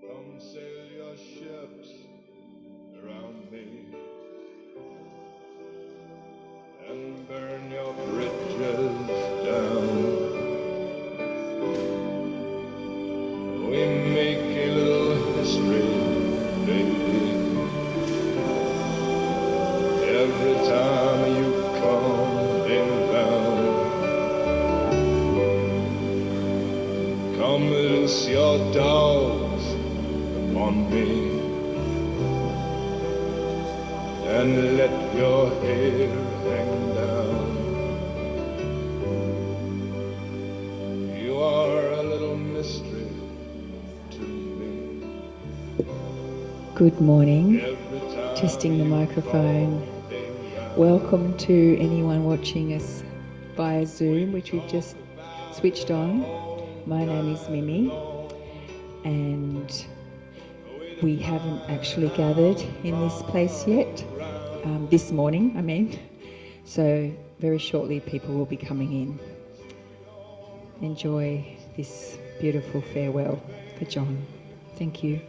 Come sail your ships around me and burn your bridges down. We make a little history, baby, every time you come inbound. Come loose your dogs upon me and let your hair hang down. You are a little mystery to me. Good morning. Testing the microphone. Welcome to anyone watching us via Zoom, which we've just switched on. My name is Mimi, and we haven't actually gathered in this place yet. This morning, I mean. So very shortly people will be coming in. Enjoy this beautiful farewell for John. Thank you.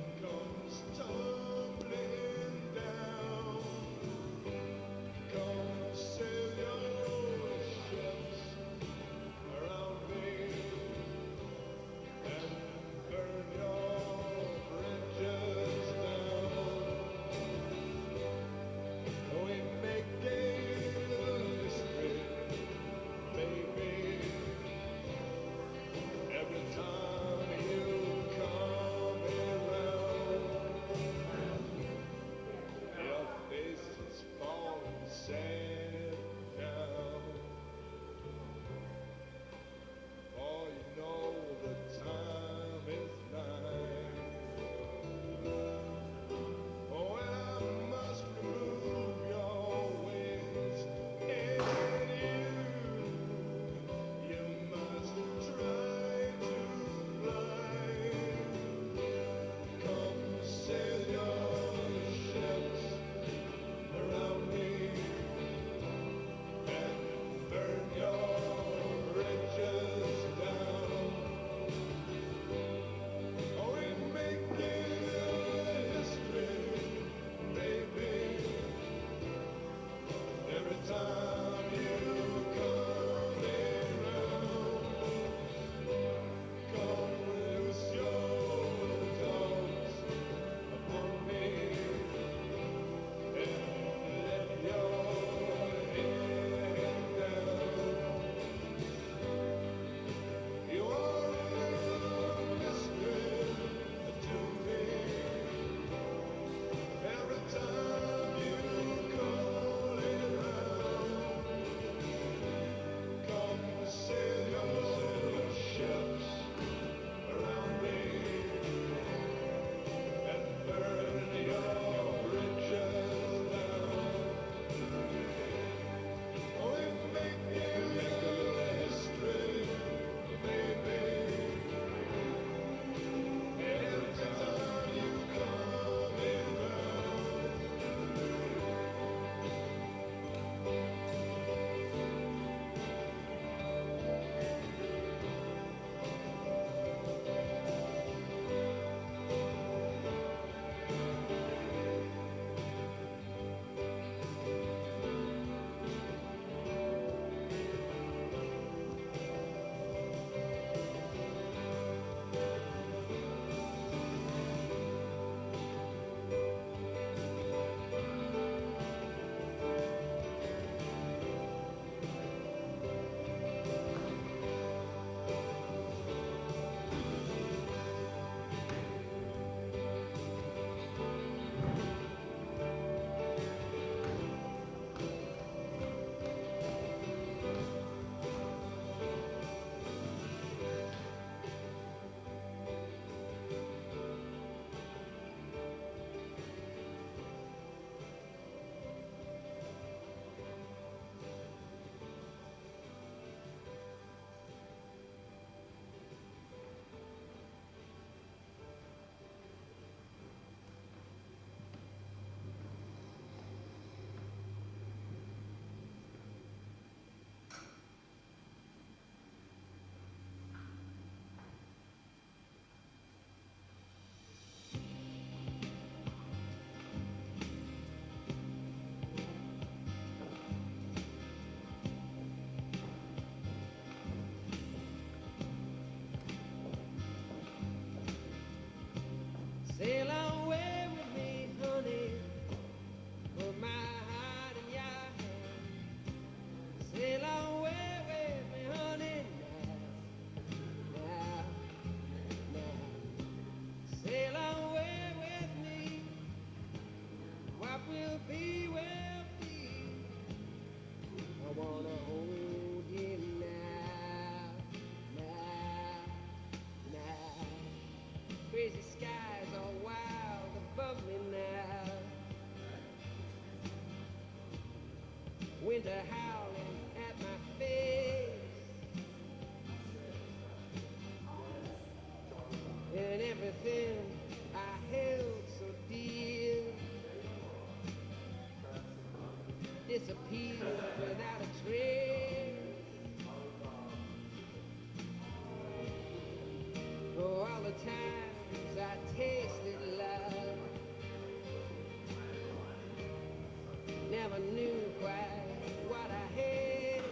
winter howling at my face, and everything I held so dear disappeared without a trace. Oh, all the times I tasted love, never knew quite what I had.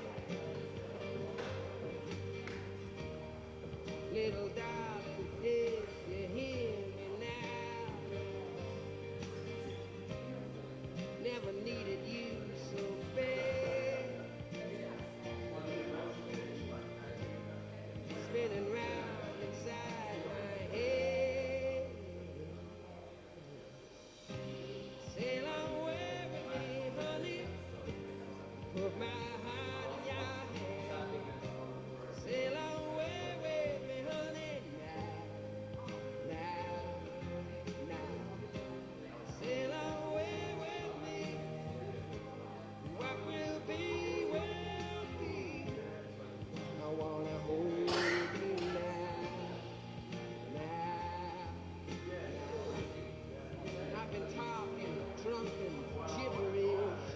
Little darling, if you hear me now, never needed you so bad. Spinning round inside my head. Sail away with me, honey. Put my heart in your hand. Sail away with me, honey. Now, sail away with me. What will be, will be. I wanna hold you now. I've been talking, drunken, gibberish,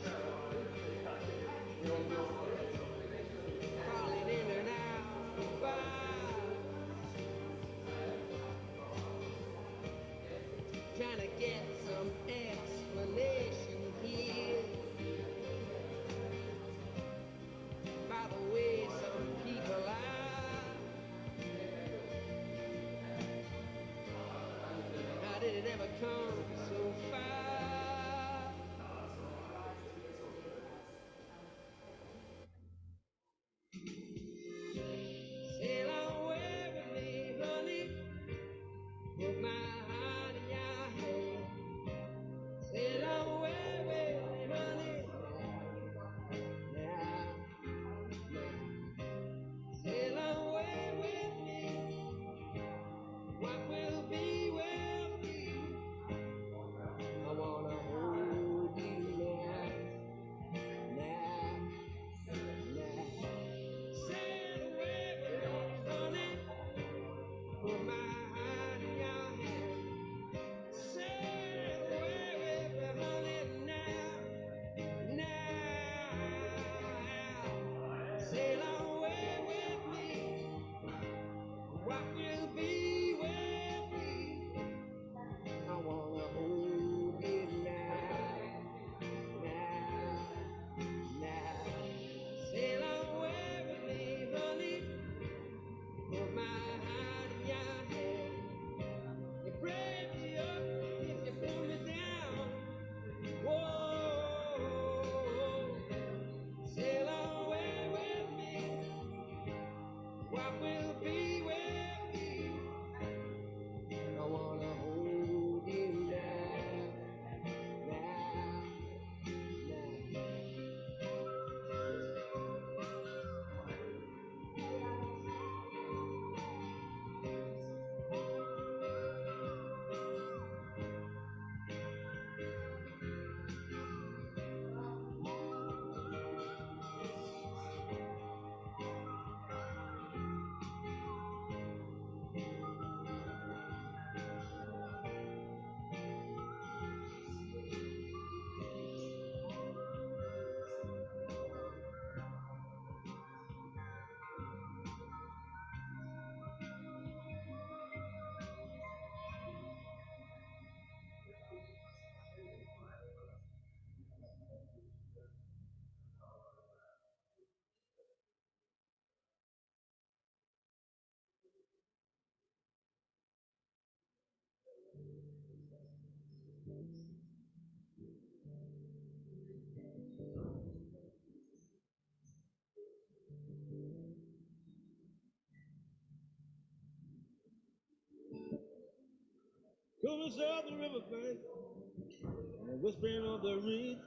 falling in and out of bars, trying to get some explanation here by the way some people are. How did it ever come so far? Sail away with me, honey. Put my heart in your hand. Sail away with me, honey. Now, sail away with me. What will be, will be. I wanna hold you now. Sail away with me, honey. Put my heart in your hand. Sail away with me, honey, now. Sail away with me. What will be, will be. I wanna hold you now. Sail away with me, honey. Put my heart in your hand. You break me up if you pull me down. Whoa, sail away with me. What will be, will be. I wanna hold you now. Coming south the riverbank, and whispering of the reeds,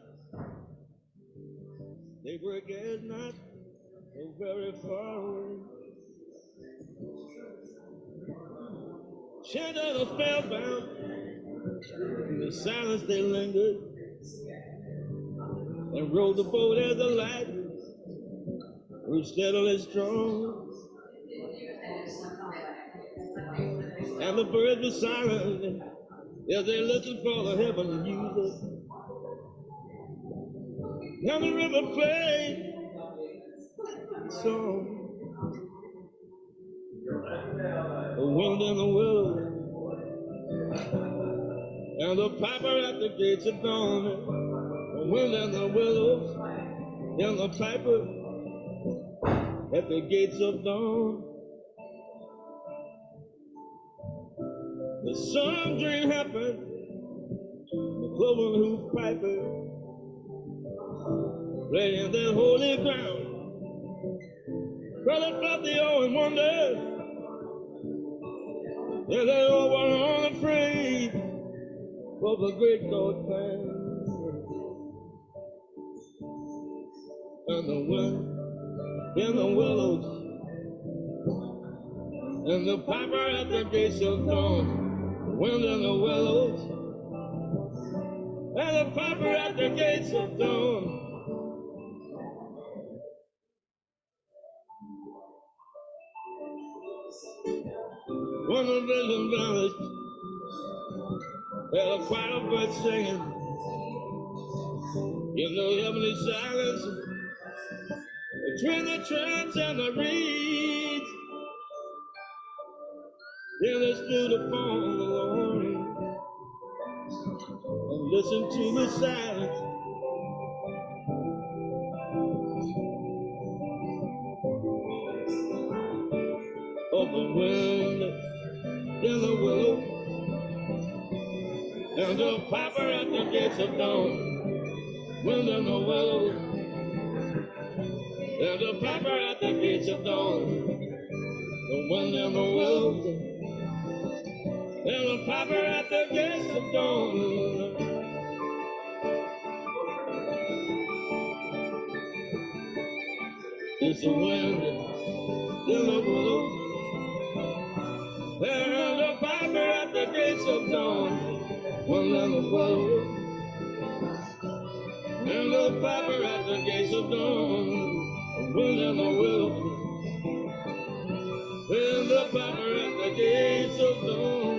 they break as night, so very far away. Shattered or spellbound, in the silence they lingered, and rode the boat as the light grew steadily strong. And the birds were silent as they listened for the heavenly music. And the river played song. The wind and the willows, and the piper at the gates of dawn. The wind and the willows, and the piper at the gates of dawn. The sun dream happened, the cloven hoof piper playing that holy ground. Well, it felt the awe and wonder, and they all were unafraid of the great God plan. And the wind in the willows, and the piper at the gates of dawn. The wind in the willows, and the piper at the gates of dawn. When the vision vanished, there was a choir of birds singing in the heavenly silence between the trance and the reeds. Then they stood upon the lawn and listened to the silence of the wind in the willow, and the piper at the gates of dawn. Wind in the willow, and the piper at the gates of dawn. The wind in the willow, and the piper at the gates of dawn. It's the wind in the willow, and the piper at the gates of dawn. Wind in the willow, and the piper at the gates of dawn. Wind in the willow, and the piper at the gates of dawn.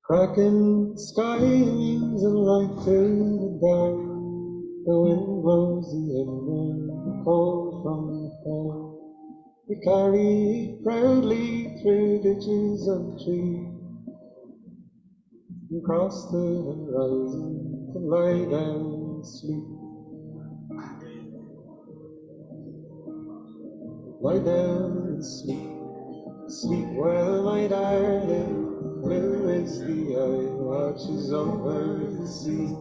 Cracking sky wings and right through the dark. The wind blows the inward cold from the far. We carry it proudly through ditches of trees and cross the horizon to lie down and sleep. Lie down and sleep. Sleep well, my darling. Blue is the eye, watches over the sea.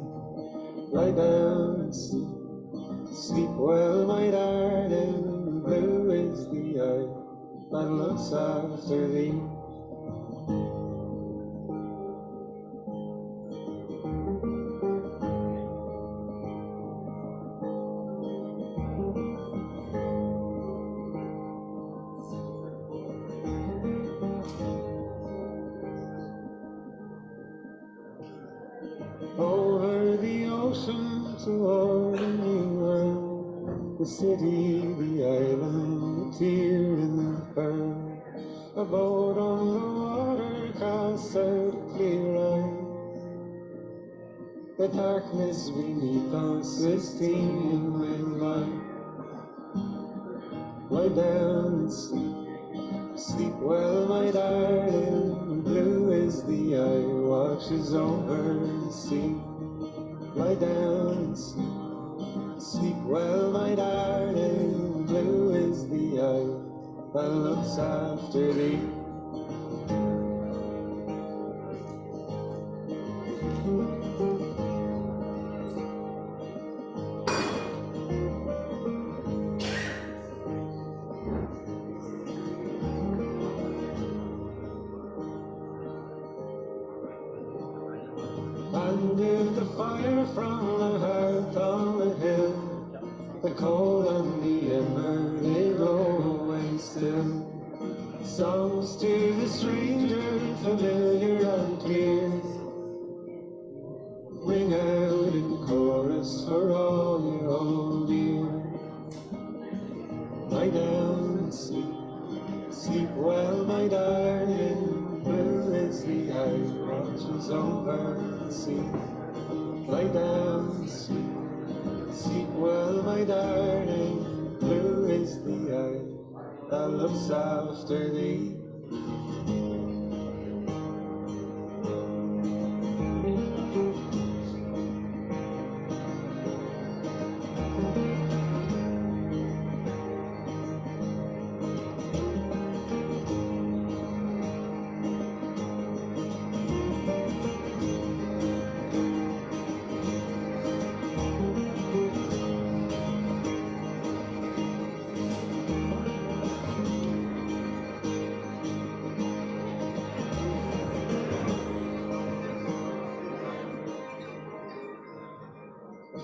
Lie down and sleep. Sleep well, my darling. Blue is the eye that looks after thee. Over the ocean toward a new world, the city, the island, the tear in the pearl. A boat on the water casts out a clear eye. The darkness beneath us is teeming with light. Lie down and sleep. Sleep well, my darling. Blue is the eye, watches over the sea. Lie down and sleep. Sleep well, my darling. Blue is the eye that looks after thee. And if the fire from the hearth on the hill, the coal and the ember, they glow away still. Songs to the stranger, familiar and clear, ring out in chorus for all you hold dear. Lie down and sleep. Sleep well, my darling. Blue is the eye, watches over the sea. Lie down and sleep. Sleep well, my darling. Blue is the eye that looks after thee.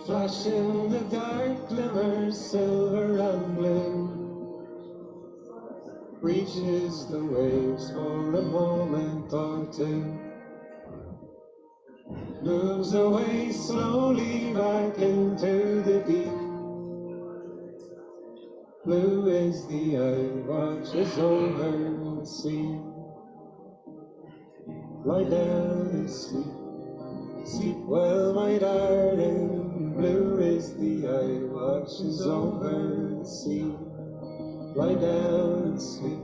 Flash in the dark, glimmers silver and blue, reaches the waves for a moment or two, moves away slowly back into the deep. Blue is the eye, watches over the sea. Lie down and sleep. Sleep well, my darling. Blue is the eye, watches over the sea. Lie down and sleep.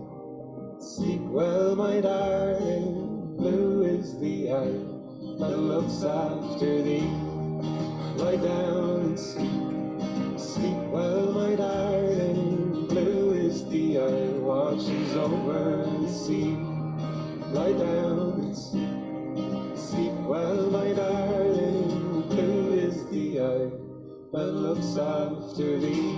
Sleep well, my darling. Blue is the eye that looks after thee. Lie down and sleep. Sleep well, my darling. Blue is the eye, watches over the sea. Lie down and sleep. Sleep well, my darling. Blue is the eye that looks after thee.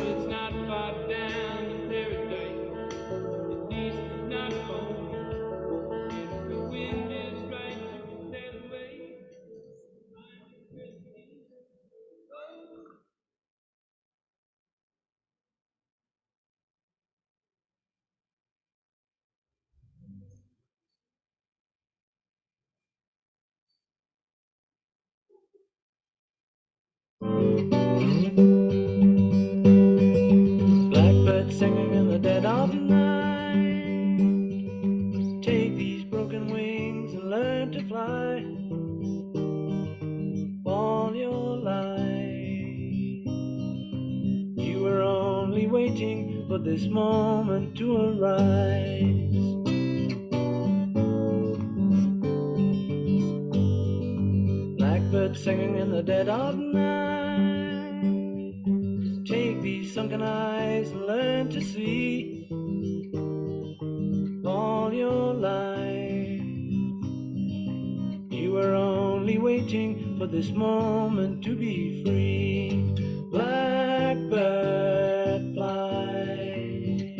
It's not far down to paradise. At least it's not for me. If the wind is right, you can sail away. Blackbird singing in the dead of night. Take these broken wings and learn to fly all your life. You were only waiting for this moment to arise. Blackbird singing in the dead of night. Take these sunken eyes and learn to see all your life. You were only waiting for this moment to be free. Blackbird fly,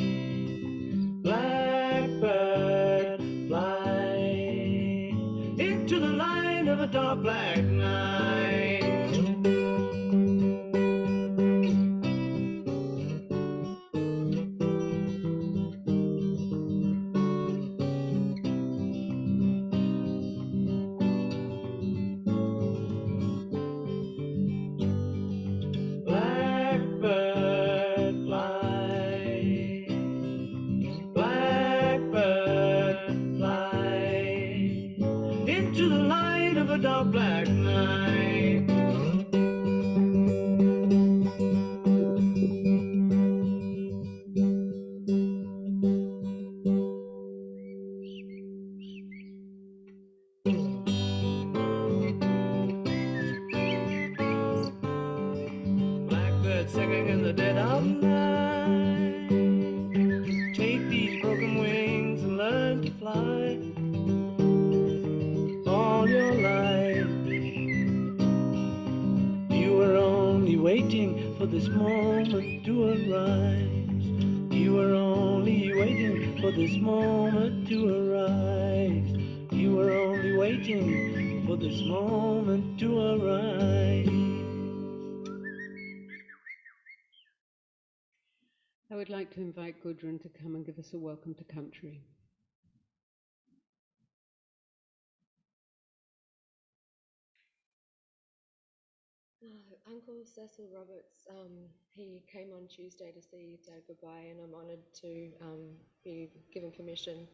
blackbird fly into the light of a dark black night. Blackbird fly, blackbird fly into the light of a dark black night. Blackbird singing in the dead of night. Take these broken wings and learn to fly all your life. You were only waiting for this moment to arise. You were only waiting for this moment to arise. You were only waiting for this moment to arise. I would like to invite Gudrun to come and give us a welcome to country. Uncle Cecil Roberts, he came on Tuesday to see Dad goodbye, and I'm honoured to be given permission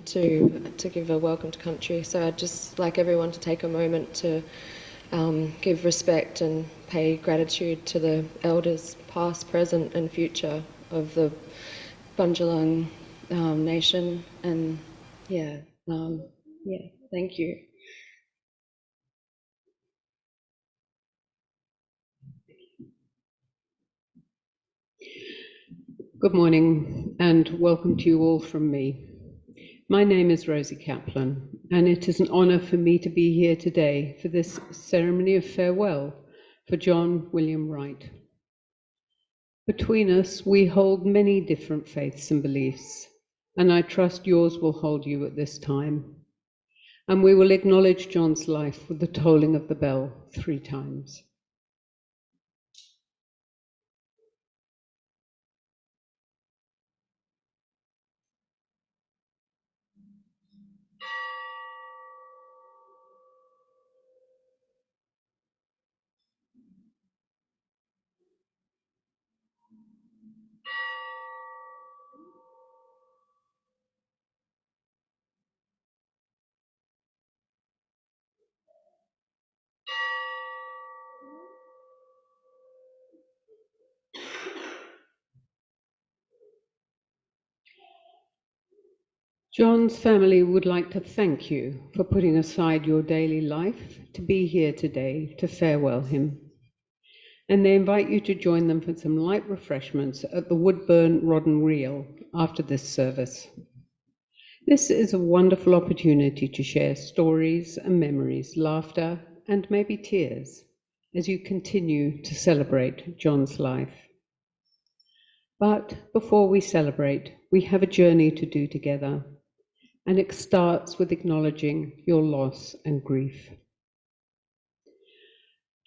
to give a welcome to country. So I'd just like everyone to take a moment to give respect and pay gratitude to the elders, past, present, and future of the Bundjalung nation. And thank you. Good morning and welcome to you all from me. My name is Rosie Kaplan, and it is an honour for me to be here today for this ceremony of farewell for John William Wright. Between us, we hold many different faiths and beliefs, and I trust yours will hold you at this time. And we will acknowledge John's life with the tolling of the bell 3 times. John's family would like to thank you for putting aside your daily life to be here today to farewell him. And they invite you to join them for some light refreshments at the Woodburn Rod and Reel after this service. This is a wonderful opportunity to share stories and memories, laughter, and maybe tears as you continue to celebrate John's life. But before we celebrate, we have a journey to do together, and it starts with acknowledging your loss and grief.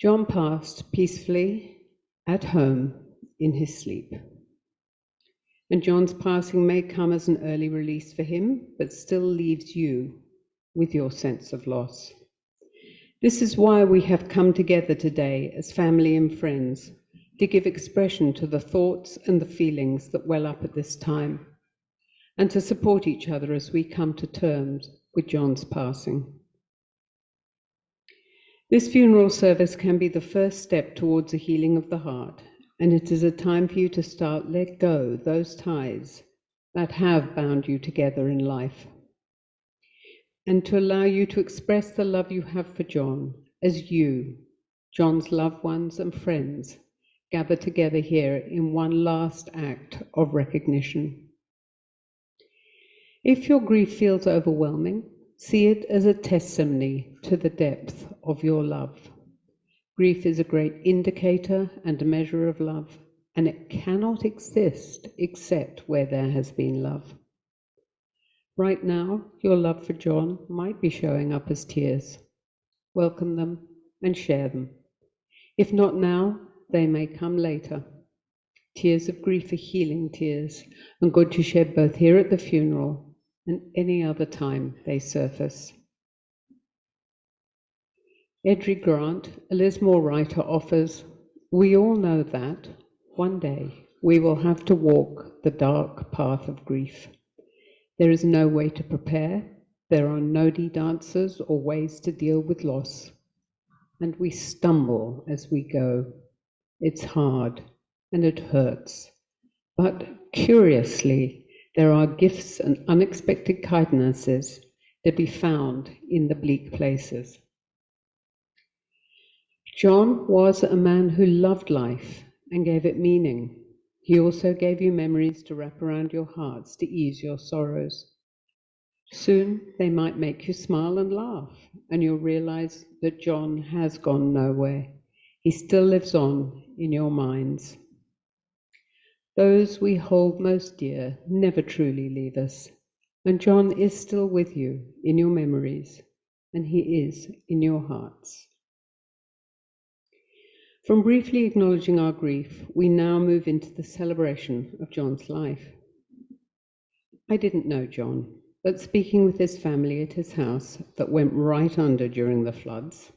John passed peacefully at home in his sleep. And John's passing may come as an early release for him, but still leaves you with your sense of loss. This is why we have come together today as family and friends to give expression to the thoughts and the feelings that well up at this time, and to support each other as we come to terms with John's passing. This funeral service can be the first step towards a healing of the heart, and it is a time for you to start let go those ties that have bound you together in life, and to allow you to express the love you have for John as you, John's loved ones and friends, gather together here in one last act of recognition. If your grief feels overwhelming, see it as a testimony to the depth of your love. Grief is a great indicator and a measure of love, and it cannot exist except where there has been love. Right now, your love for John might be showing up as tears. Welcome them and share them. If not now, they may come later. Tears of grief are healing tears, and good to shed both here at the funeral and any other time they surface. Edry Grant, a Lismore writer, offers, "We all know that one day we will have to walk the dark path of grief. There is no way to prepare, there are no neat answers or ways to deal with loss, and we stumble as we go. It's hard and it hurts, but curiously, there are gifts and unexpected kindnesses to be found in the bleak places." John was a man who loved life and gave it meaning. He also gave you memories to wrap around your hearts to ease your sorrows. Soon they might make you smile and laugh, and you'll realize that John has gone nowhere. He still lives on in your minds. Those we hold most dear never truly leave us, and John is still with you in your memories, and he is in your hearts. From briefly acknowledging our grief, we now move into the celebration of John's life. I didn't know John, but speaking with his family at his house that went right under during the floods,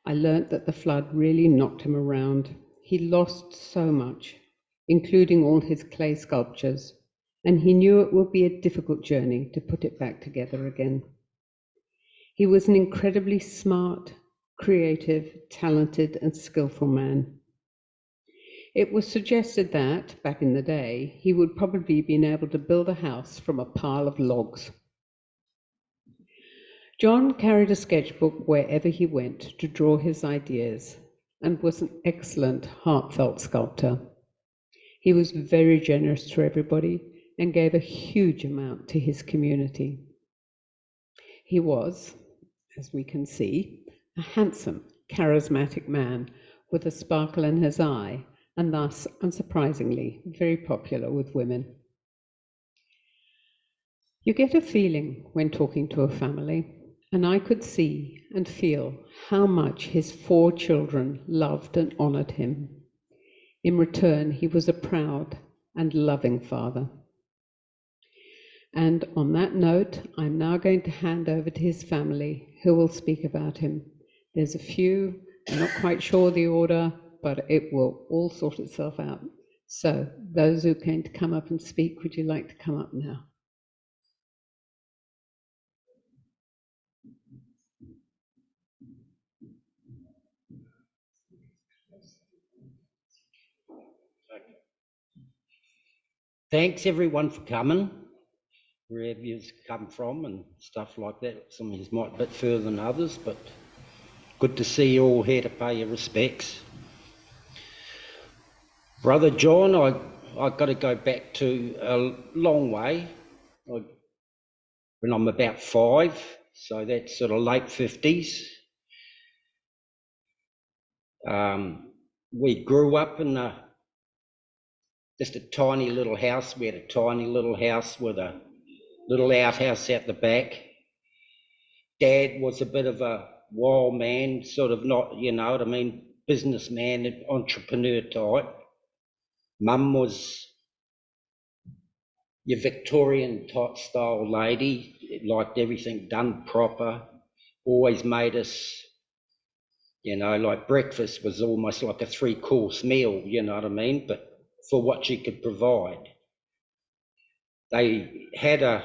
I learnt that the flood really knocked him around. He lost so much, including all his clay sculptures, and he knew it would be a difficult journey to put it back together again. He was an incredibly smart, creative, talented, and skillful man. It was suggested that, back in the day, he would probably have been able to build a house from a pile of logs. John carried a sketchbook wherever he went to draw his ideas and was an excellent, heartfelt sculptor. He was very generous to everybody and gave a huge amount to his community. He was, as we can see, a handsome, charismatic man with a sparkle in his eye, and thus, unsurprisingly, very popular with women. You get a feeling when talking to a family, and I could see and feel how much his 4 children loved and honored him. In return, he was a proud and loving father. And on that note, I'm now going to hand over to his family, who will speak about him. There's a few, I'm not quite sure the order, but it will all sort itself out. So those who are going to come up and speak, would you like to come up now? Thanks everyone for coming. wherever you've come from and stuff like that. Some of you might a bit further than others, but good to see you all here to pay your respects. Brother John, I've got to go back to a long way. When I'm about 5, so that's sort of late 50s. We grew up in just a tiny little house. We had a tiny little house with a little outhouse out the back. Dad was a bit of a wild man, sort of not, you know what I mean, businessman, entrepreneur type. Mum was your Victorian type style lady, liked everything done proper, always made us, you know, like breakfast was almost like a 3-course meal, you know what I mean, but for what she could provide. They had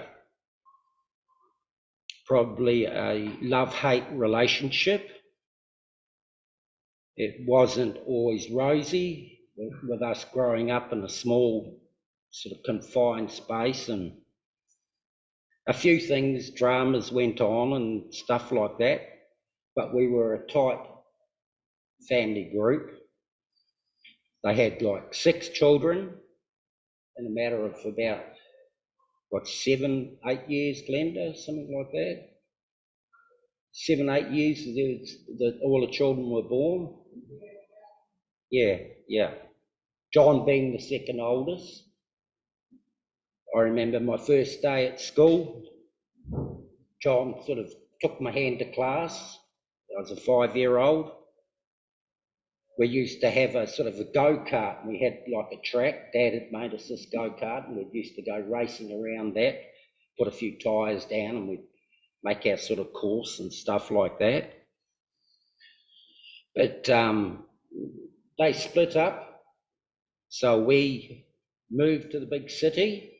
probably a love-hate relationship. It wasn't always rosy with us growing up in a small sort of confined space, and a few things, dramas went on and stuff like that, but we were a tight family group. They had like 6 children in a matter of about, 7, 8 years, Glenda, something like that. 7, 8 years all the children were born. Yeah. John being the second oldest. I remember my first day at school, John sort of took my hand to class. I was a 5-year-old. We used to have a sort of a go-kart, and we had like a track. Dad had made us this go-kart, and we used to go racing around that, put a few tyres down, and we'd make our sort of course and stuff like that. But they split up, so we moved to the big city.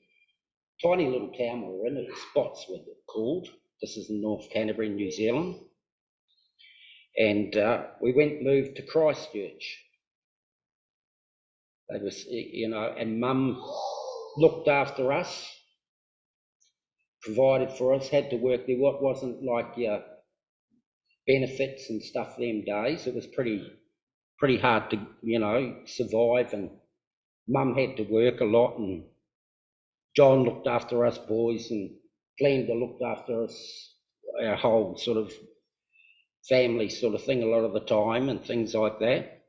Tiny little town we were in, it was Spotswood called. This is in North Canterbury, New Zealand. And we moved to Christchurch. They was, you know, and Mum looked after us, provided for us, had to work there. What wasn't like benefits and stuff them days. It was pretty hard to, you know, survive, and Mum had to work a lot, and John looked after us boys, and Glenda looked after us, our whole sort of family sort of thing a lot of the time and things like that.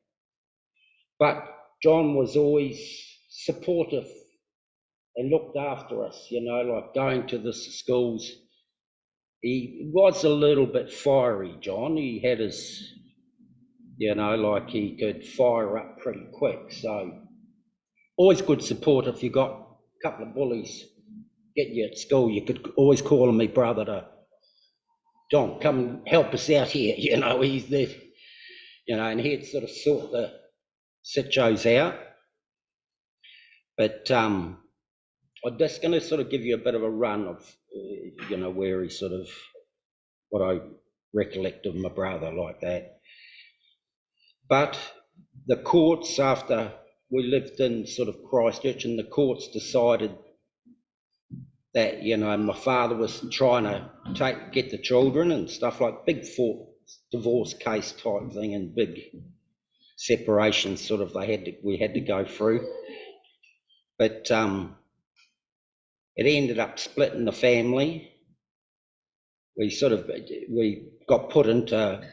But John was always supportive and looked after us, you know, like going to the schools. He was a little bit fiery, John. He had his, you know, like he could fire up pretty quick. So always good support. If you got a couple of bullies get you at school, you could always call on me brother to, John, come and help us out here. You know, he's there, you know, and he'd sort of sort the sitos out. But I'm just going to sort of give you a bit of a run of, you know, where he sort of, what I recollect of my brother like that. But the courts, after we lived in sort of Christchurch, and the courts decided that, you know, my father was trying to get the children and stuff, like big divorce case type thing, and big separations sort of we had to go through. But it ended up splitting the family. We got put into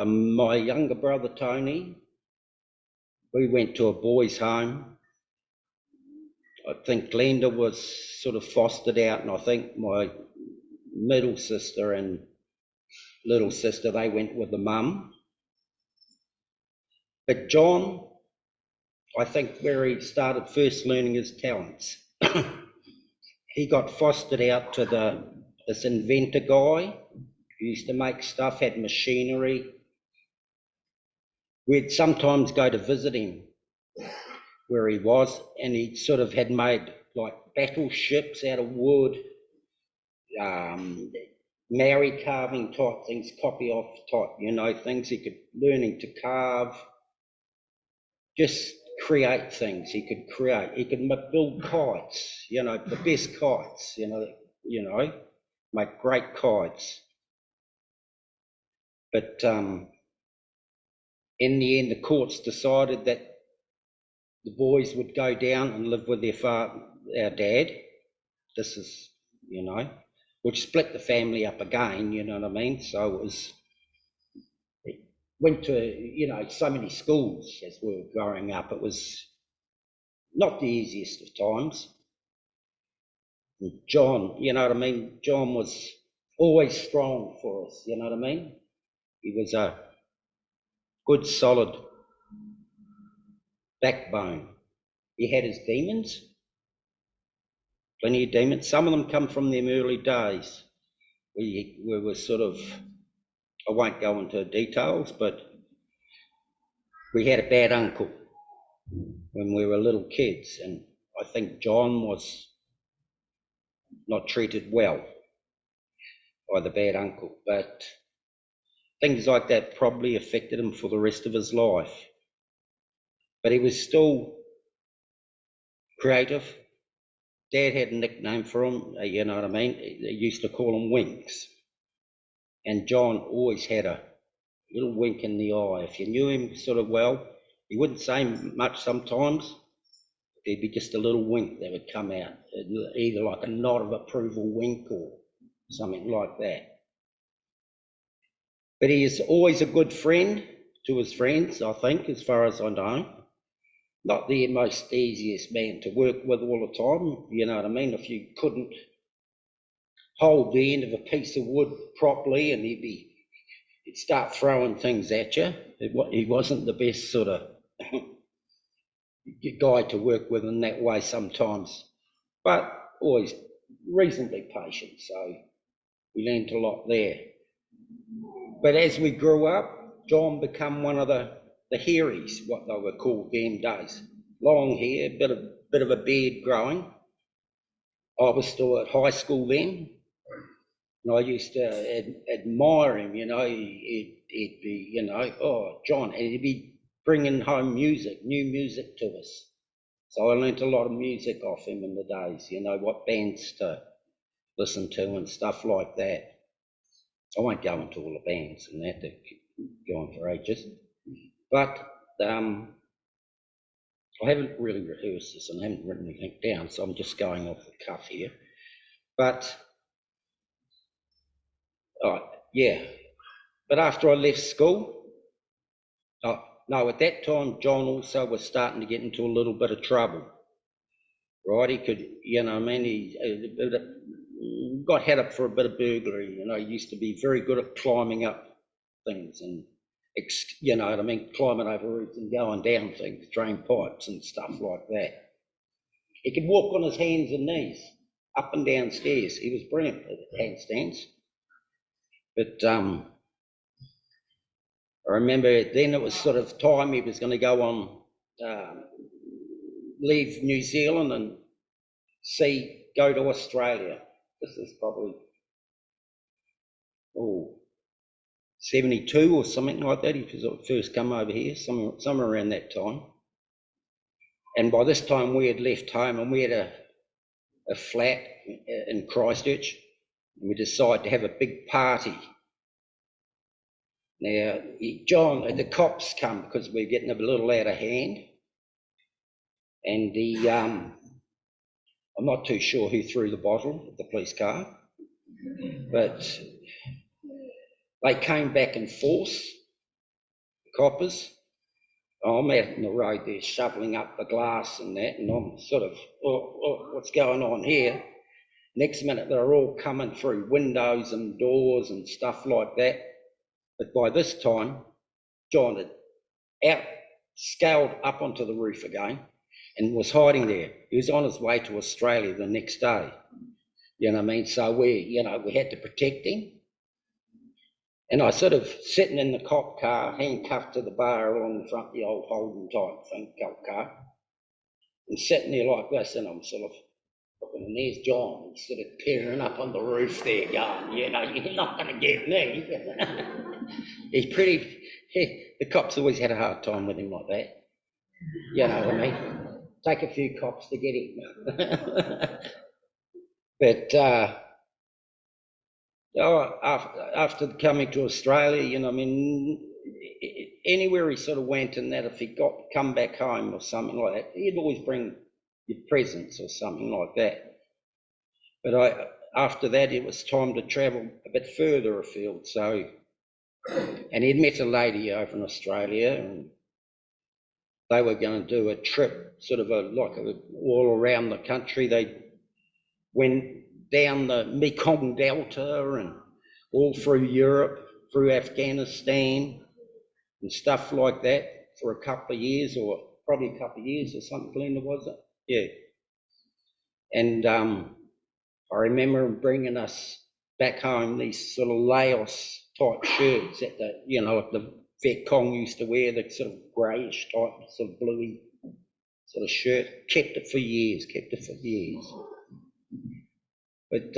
my younger brother Tony. We went to a boys' home. I think Glenda was sort of fostered out, and I think my middle sister and little sister, they went with the mum. But John, I think where he started first learning his talents, he got fostered out to this inventor guy who used to make stuff, had machinery. We'd sometimes go to visit him where he was, and he sort of had made like battleships out of wood, Maori carving type things, copy off type, you know, things. He could learning to carve, just create things. He could build kites, you know, the best kites, you know, you know, make great kites. But in the end, the courts decided that the boys would go down and live with our dad. This is, you know, which split the family up again, you know what I mean? So it went to, you know, so many schools as we were growing up. It was not the easiest of times. And John, you know what I mean? John was always strong for us, you know what I mean? He was a good, solid backbone. He had his demons, plenty of demons. Some of them come from them early days. We were sort of, I won't go into details, but we had a bad uncle when we were little kids, and I think John was not treated well by the bad uncle, but things like that probably affected him for the rest of his life. But he was still creative. Dad had a nickname for him, you know what I mean? They used to call him Winks. And John always had a little wink in the eye. If you knew him sort of well, he wouldn't say much sometimes. There'd be just a little wink that would come out, either like a nod of approval wink or something like that. But he is always a good friend to his friends, I think, as far as I know. Not the most easiest man to work with all the time, you know what I mean? If you couldn't hold the end of a piece of wood properly and he'd start throwing things at you. He wasn't the best sort of guy to work with in that way sometimes, but always reasonably patient, so we learned a lot there. But as we grew up, John became one of the hairies, what they were called them days. Long hair, bit of a beard growing. I was still at high school then, and I used to admire him, you know. He'd be, you know, oh, John, and he'd be bringing home music, new music to us. So I learnt a lot of music off him in the days, you know, what bands to listen to and stuff like that. I won't go into all the bands and that, they've gone for ages. But I haven't really rehearsed this and I haven't written anything down, so I'm just going off the cuff here. But, yeah. But after I left school, no, at that time, John also was starting to get into a little bit of trouble, right? He could, you know, I mean, he got head up for a bit of burglary, you know. He used to be very good at climbing up things and, you know what I mean, climbing over roofs and going down things, drain pipes and stuff like that. He could walk on his hands and knees, up and down stairs. He was brilliant at handstands. But I remember then it was sort of time he was going to go on, leave New Zealand and go to Australia. This is probably, 72 or something like that. He first come over here, somewhere around that time. And by this time we had left home and we had a flat in Christchurch. And we decided to have a big party. Now, John, the cops come because we're getting a little out of hand. And I'm not too sure who threw the bottle at the police car, but they came back in force, the coppers. I'm out in the road there shoveling up the glass and that, and I'm sort of, what's going on here? Next minute, they're all coming through windows and doors and stuff like that. But by this time, John had scaled up onto the roof again and was hiding there. He was on his way to Australia the next day. You know what I mean? So we had to protect him. And I sort of sitting in the cop car, handcuffed to the bar along the front of the old Holden type thing, cop car, and sitting there like this, and I'm sort of looking, and there's John, he's sort of peering up on the roof there going, you know, you're not going to get me. The cops always had a hard time with him like that. You know what I mean? Take a few cops to get him. But after coming to Australia, you know, I mean, anywhere he sort of went, and that if he come back home or something like that, he'd always bring your presents or something like that. But after that, it was time to travel a bit further afield. So, and he'd met a lady over in Australia, and they were going to do a trip, sort of all around the country. They went down the Mekong Delta and all through Europe, through Afghanistan and stuff like that for a couple of years, or probably a couple of years or something, Glenda, was it? Yeah. And I remember him bringing us back home these sort of Laos type shirts that the Viet Cong used to wear, the sort of greyish type, sort of bluey sort of shirt. Kept it for years. But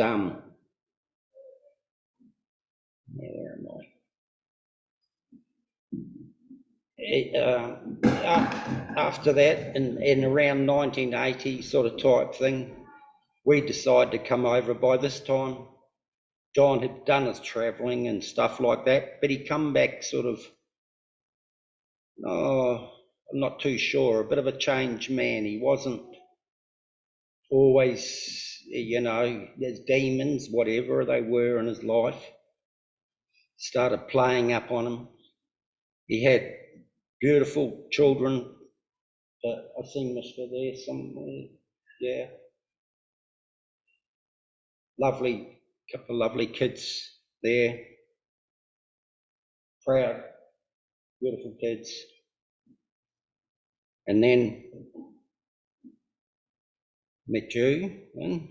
where am I? After that, in around 1980 sort of type thing, we decided to come over. By this time, John had done his travelling and stuff like that, but he come back sort of, I'm not too sure, a bit of a changed man. He wasn't always, there's demons, whatever they were in his life, started playing up on him. He had beautiful children. I've seen Mr. there somewhere, yeah. Couple of lovely kids there. Proud, beautiful kids. And then met you, and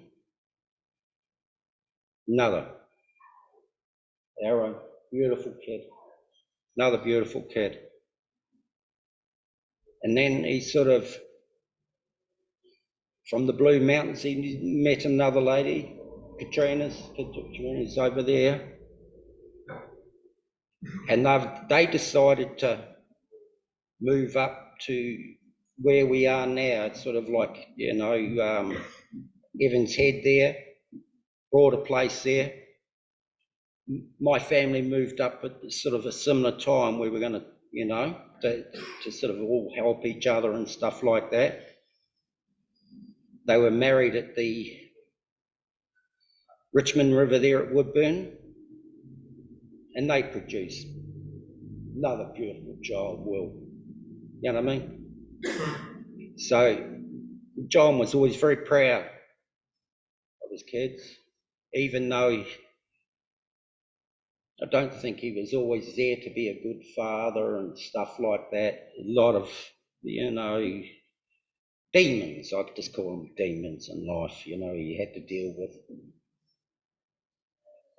another beautiful kid, another beautiful kid. And then he sort of, from the Blue Mountains, he met another lady, Katrina's over there. And they decided to move up to where we are now. It's sort of like, Evans Head there, bought a place there. My family moved up at sort of a similar time. We were going to, to sort of all help each other and stuff like that. They were married at the Richmond River there at Woodburn, and they produced another beautiful child, Will. You know what I mean? So John was always very proud of his kids, even though I don't think he was always there to be a good father and stuff like that. A lot of, demons, I'd just call them demons in life, he had to deal with.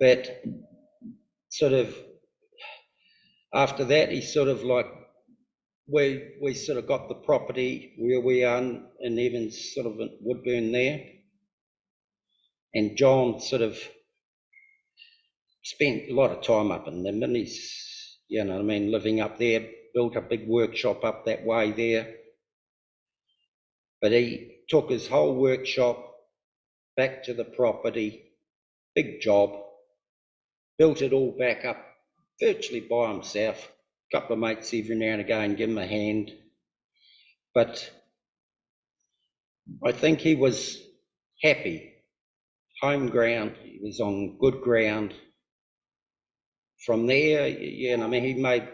But sort of after that, he sort of like, we sort of got the property where we are in Evans, sort of at Woodburn there. And John sort of spent a lot of time up in Nimbin. He's, living up there, built a big workshop up that way there. But he took his whole workshop back to the property, big job, built it all back up virtually by himself. A couple of mates every now and again give him a hand. But I think he was happy. Home ground, he was on good ground. From there, he made,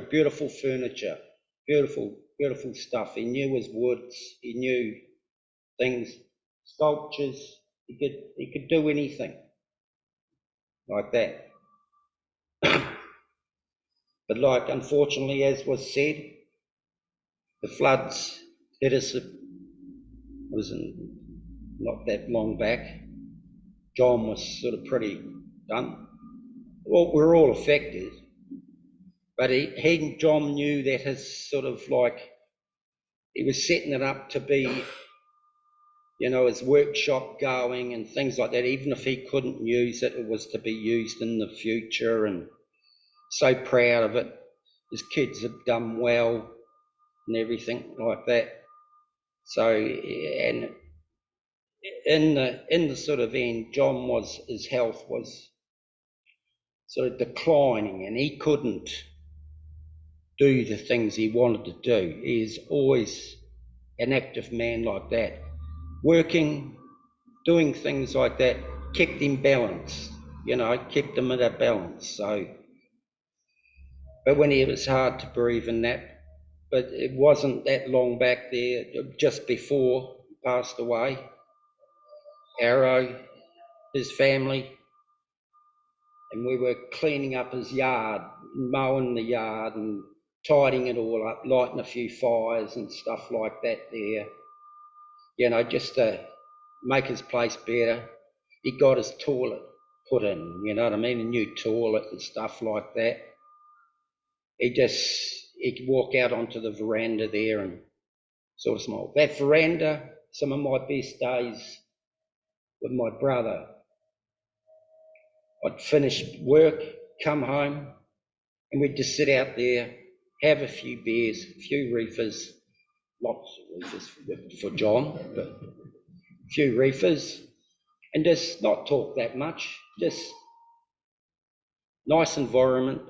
beautiful furniture, beautiful stuff. He knew his woods, he knew things, sculptures. He could do anything like that. But like, unfortunately, as was said, the floods hit us. It was not that long back. John was sort of pretty done. Well, we're all affected, but John knew that his sort of like, he was setting it up to be, his workshop going and things like that. Even if he couldn't use it, it was to be used in the future, and so proud of it. His kids have done well and everything like that. So, and in the sort of end, his health was sort of declining, and he couldn't do the things he wanted to do. He's always an active man like that. Working, doing things like that, kept him balanced, you know, kept him at a balance. So, but when it was hard to breathe in that, but it wasn't that long back there, just before he passed away. Arrow, his family, and we were cleaning up his yard, mowing the yard and tidying it all up, lighting a few fires and stuff like that there, you know, just to make his place better. He got his toilet put in, you know what I mean, a new toilet and stuff like that. He could walk out onto the veranda there and sort of smile. That veranda, some of my best days with my brother. I'd finish work, come home, and we'd just sit out there, have a few beers, a few reefers, lots of reefers for John, but a few reefers, and just not talk that much, just nice environment,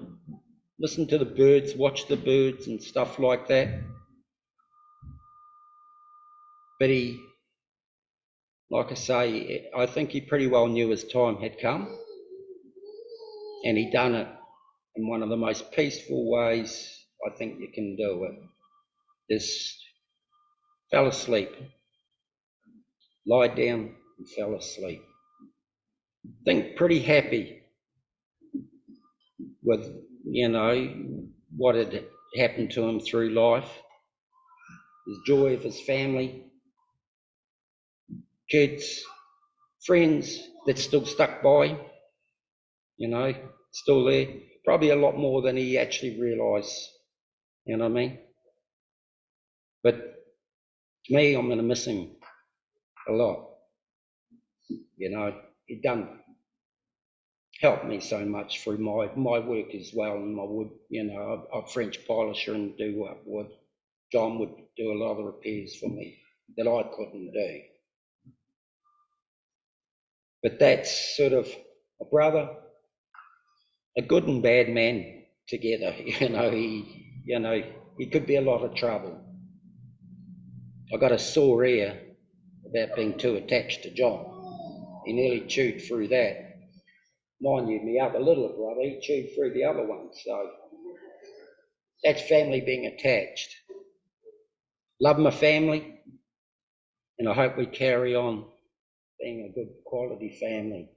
listen to the birds, watch the birds and stuff like that. But he, like I say, I think he pretty well knew his time had come, and he done it in one of the most peaceful ways I think you can do it. Just fell asleep, lied down and fell asleep. I think pretty happy with, you know, what had happened to him through life, his joy of his family, kids, friends that still stuck by, you know, still there, probably a lot more than he actually realised, you know what I mean? But to me, I'm going to miss him a lot. You know, he helped me so much through my work as well, and my wood, you know, I'm a French polisher and do wood. John would do a lot of repairs for me that I couldn't do. But that's sort of a brother, a good and bad man together. You know, he could be a lot of trouble. I got a sore ear about being too attached to John. He nearly chewed through that. Mind you, my other little brother, he chewed through the other one. So that's family being attached. Love my family, and I hope we carry on being a good quality family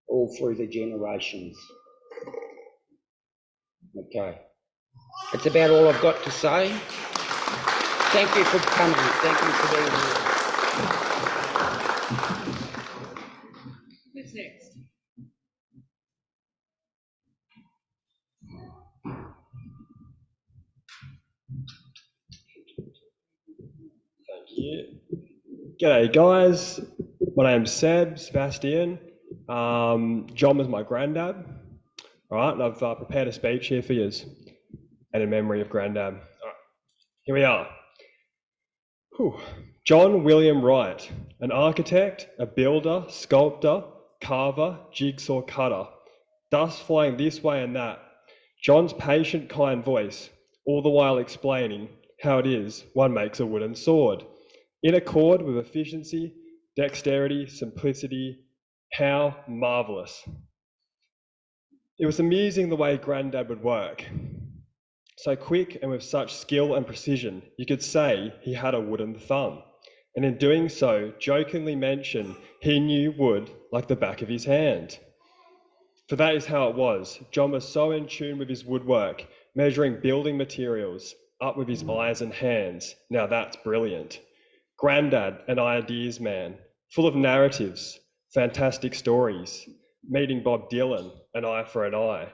all through the generations. Okay. That's about all I've got to say. Thank you for coming. Thank you for being here. Who's next? Thank you. G'day guys, my name's Sebastian. John was my granddad. All right, and I've prepared a speech here for you, and in memory of granddad. All right, here we are. Whew. John William Wright, an architect, a builder, sculptor, carver, jigsaw cutter, dust flying this way and that. John's patient, kind voice, all the while explaining how it is one makes a wooden sword, in accord with efficiency, dexterity, simplicity. How marvellous. It was amusing the way Grandad would work. So quick and with such skill and precision, you could say he had a wooden thumb. And in doing so, jokingly mention he knew wood like the back of his hand. For that is how it was. John was so in tune with his woodwork, measuring building materials, up with his eyes and hands. Now that's brilliant. Grandad, an ideas man, full of narratives, fantastic stories, meeting Bob Dylan, an eye for an eye.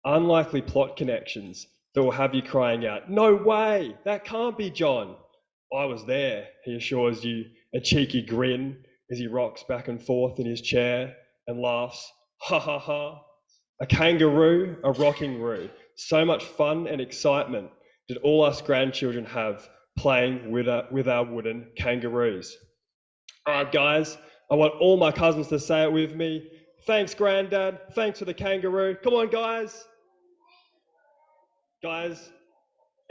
Unlikely plot connections that will have you crying out, "No way, that can't be John." I was there, he assures you, a cheeky grin as he rocks back and forth in his chair and laughs, ha ha ha. A kangaroo, a rocking roo. So much fun and excitement did all us grandchildren have playing with our wooden kangaroos. All right, guys, I want all my cousins to say it with me. Thanks, Granddad. Thanks for the kangaroo. Come on, guys. Guys,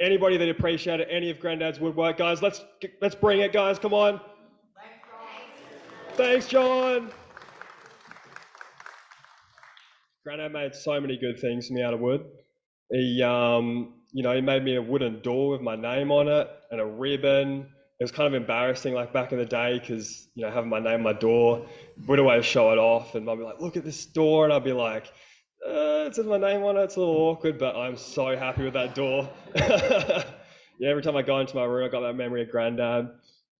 anybody that appreciated any of Granddad's woodwork, guys, let's bring it, guys. Come on. Thanks, John. Granddad made so many good things for me out of wood. He, he made me a wooden door with my name on it and a ribbon. It was kind of embarrassing, like back in the day, because having my name on my door, would always show it off, and I'd be like, "Look at this door," and I'd be like, "It says my name on it." It's a little awkward, but I'm so happy with that door. Yeah, every time I go into my room, I got that memory of Granddad,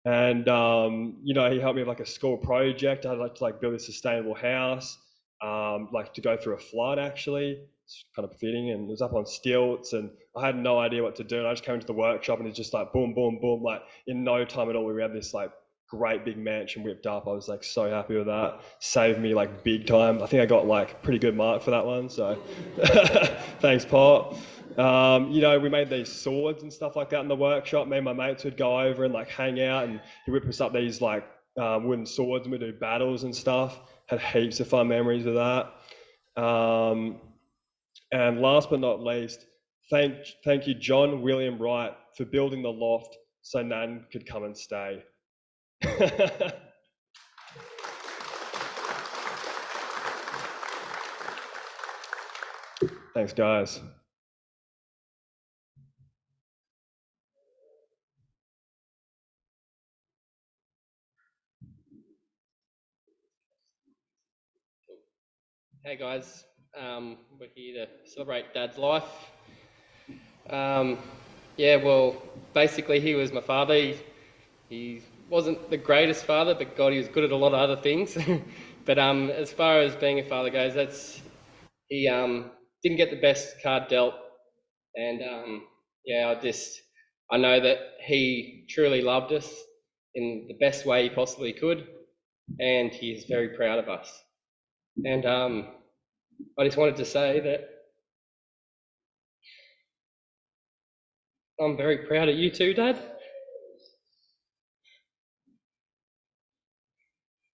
and he helped me with like a school project. I'd like to build a sustainable house, like to go through a flood actually. It's kind of fitting, and it was up on stilts, and I had no idea what to do, and I just came into the workshop, and it's just like boom, boom, boom, like in no time at all, we had this like great big mansion whipped up. I was like so happy with that. Saved me like big time. I think I got like pretty good mark for that one, so thanks, Pop. We made these swords and stuff like that in the workshop. Me and my mates would go over and like hang out, and he whipped us up these like wooden swords, and we'd do battles and stuff. Had heaps of fun memories with that. And last but not least, thank you, John William Wright, for building the loft so Nan could come and stay. Thanks, guys. Hey guys, we're here to celebrate Dad's life. Well, basically he was my father. He wasn't the greatest father, but God, he was good at a lot of other things. But as far as being a father goes, he didn't get the best card dealt, and I know that he truly loved us in the best way he possibly could, and he is very proud of us. And I just wanted to say that I'm very proud of you too, Dad.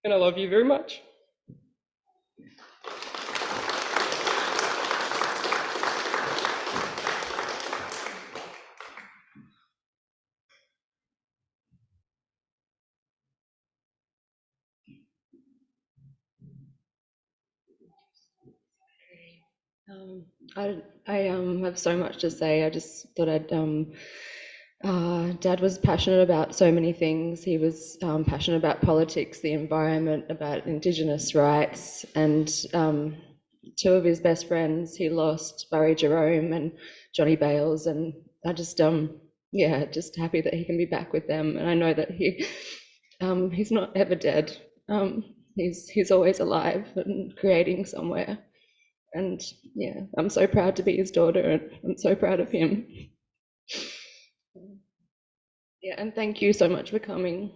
And I love you very much. I have so much to say. I just thought Dad was passionate about so many things. He was passionate about politics, the environment, about Indigenous rights, and two of his best friends he lost, Barry Jerome and Johnny Bales, and I just just happy that he can be back with them. And I know that he's not ever dead. He's always alive and creating somewhere. And yeah, I'm so proud to be his daughter, and I'm so proud of him. Yeah, and thank you so much for coming.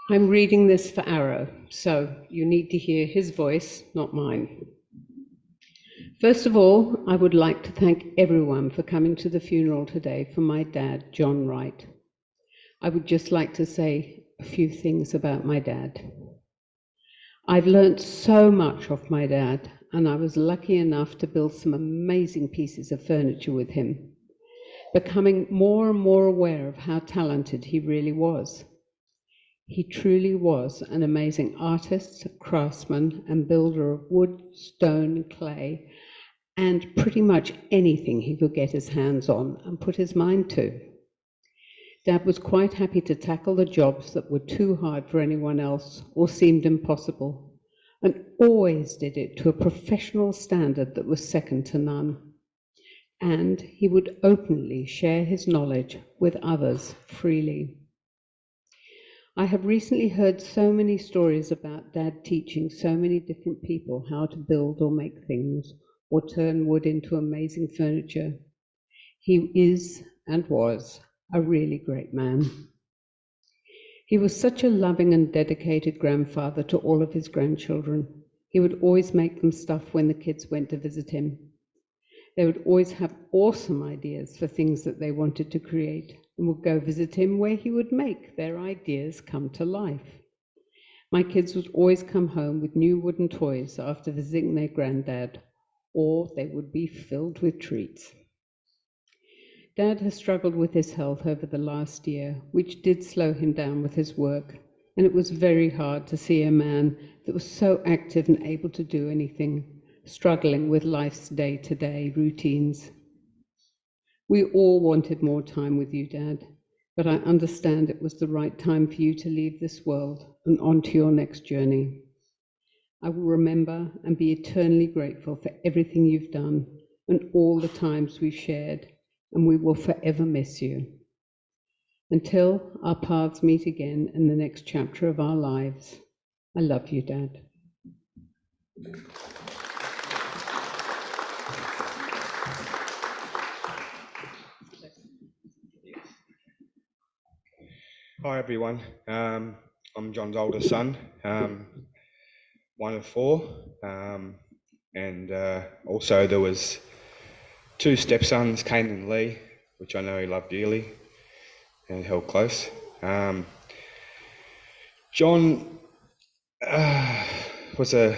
I'm reading this for Arrow, so you need to hear his voice, not mine. First of all, I would like to thank everyone for coming to the funeral today for my dad, John Wright. I would just like to say a few things about my dad. I've learnt so much of my dad, and I was lucky enough to build some amazing pieces of furniture with him, becoming more and more aware of how talented he really was. He truly was an amazing artist, craftsman, and builder of wood, stone, clay, and pretty much anything he could get his hands on and put his mind to. Dad was quite happy to tackle the jobs that were too hard for anyone else or seemed impossible, and always did it to a professional standard that was second to none. And he would openly share his knowledge with others freely. I have recently heard so many stories about Dad teaching so many different people how to build or make things or turn wood into amazing furniture. He is and was a really great man. He was such a loving and dedicated grandfather to all of his grandchildren. He would always make them stuff when the kids went to visit him. They would always have awesome ideas for things that they wanted to create and would go visit him where he would make their ideas come to life. My kids would always come home with new wooden toys after visiting their granddad, or they would be filled with treats. Dad has struggled with his health over the last year, which did slow him down with his work, and it was very hard to see a man that was so active and able to do anything, struggling with life's day-to-day routines. We all wanted more time with you, Dad, but I understand it was the right time for you to leave this world and on to your next journey. I will remember and be eternally grateful for everything you've done and all the times we've shared, and we will forever miss you. Until our paths meet again in the next chapter of our lives, I love you, Dad. Hi everyone, I'm John's oldest son, one of four, and also there was two stepsons, Kane and Lee, which I know he loved dearly and held close. John was a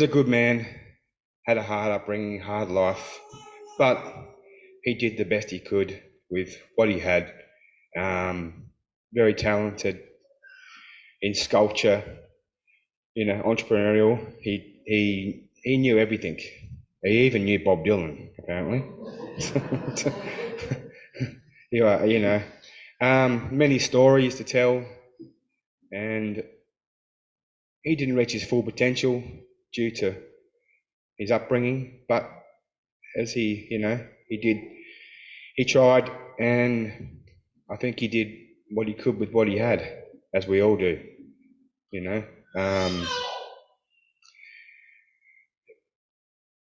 good man, had a hard upbringing, hard life, but he did the best he could with what he had. Very talented in sculpture, entrepreneurial. He knew everything. He even knew Bob Dylan, apparently. Many stories to tell, and he didn't reach his full potential due to his upbringing. But as he tried, and I think he did what he could with what he had, as we all do,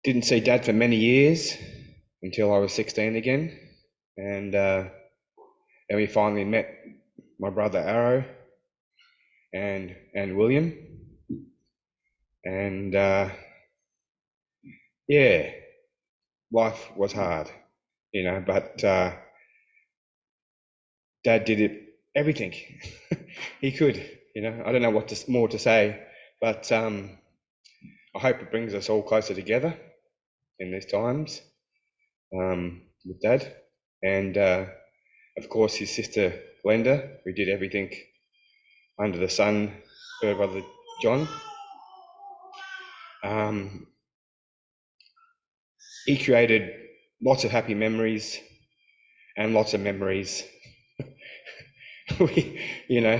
Didn't see Dad for many years until I was 16 again, and we finally met my brother Arrow and William, and life was hard, but Dad did everything he could. I don't know what more to say, but I hope it brings us all closer together in these times with Dad, and of course his sister Glenda, who did everything under the sun for her brother John. He created lots of happy memories and lots of memories.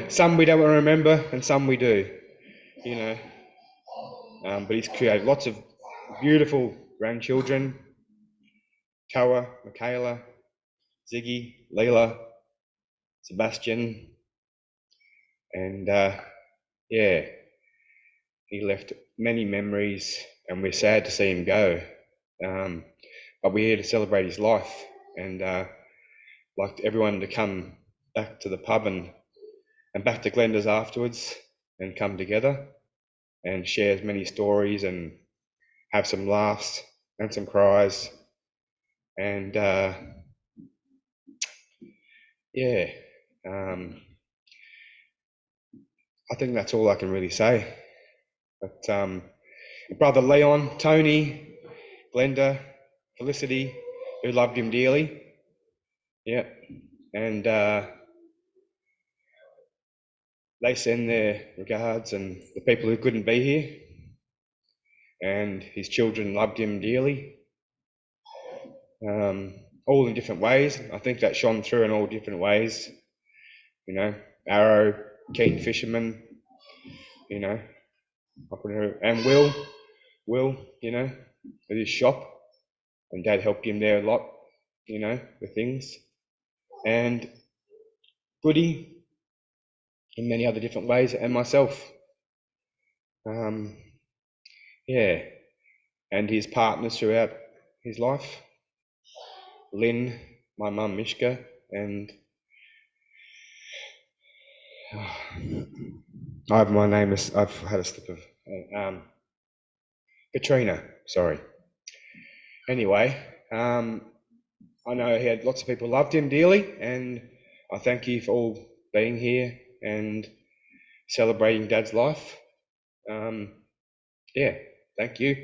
Some we don't remember and some we do, but he's created lots of beautiful grandchildren: Koa, Michaela, Ziggy, Leela, Sebastian, and he left many memories, and we're sad to see him go, but we're here to celebrate his life, and like everyone to come back to the pub and back to Glenda's afterwards and come together and share as many stories and have some laughs and some cries, and I think that's all I can really say. But brother Leon, Tony, Glenda, Felicity, who loved him dearly, and they send their regards, and the people who couldn't be here, and his children loved him dearly, all in different ways. I think that shone through in all different ways. Arrow, keen fisherman, and Will, with his shop, and Dad helped him there a lot, with things, and Goody in many other different ways, and myself, and his partners throughout his life, Lynn, my mum Mishka, and I've had a slip of Katrina. Sorry. Anyway, I know he had lots of people loved him dearly, and I thank you for all being here and celebrating Dad's life. Yeah, thank you.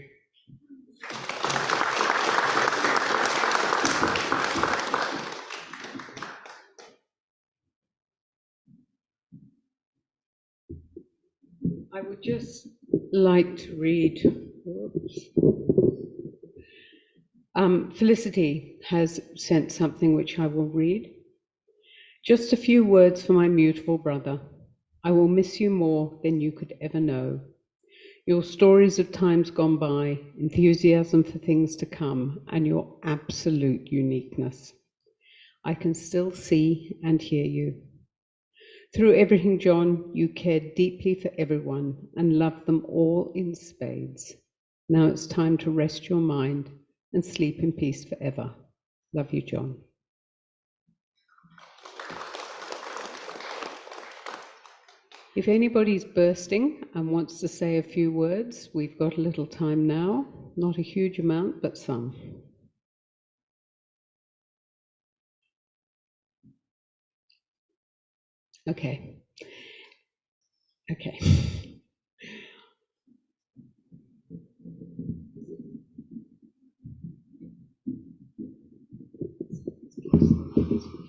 I would just like to read. Felicity has sent something which I will read. Just a few words for my mutable brother. I will miss you more than you could ever know. Your stories of times gone by, enthusiasm for things to come, and your absolute uniqueness. I can still see and hear you. Through everything, John, you cared deeply for everyone and loved them all in spades. Now it's time to rest your mind and sleep in peace forever. Love you, John. If anybody's bursting and wants to say a few words, we've got a little time now. Not a huge amount, but some. Okay. Okay.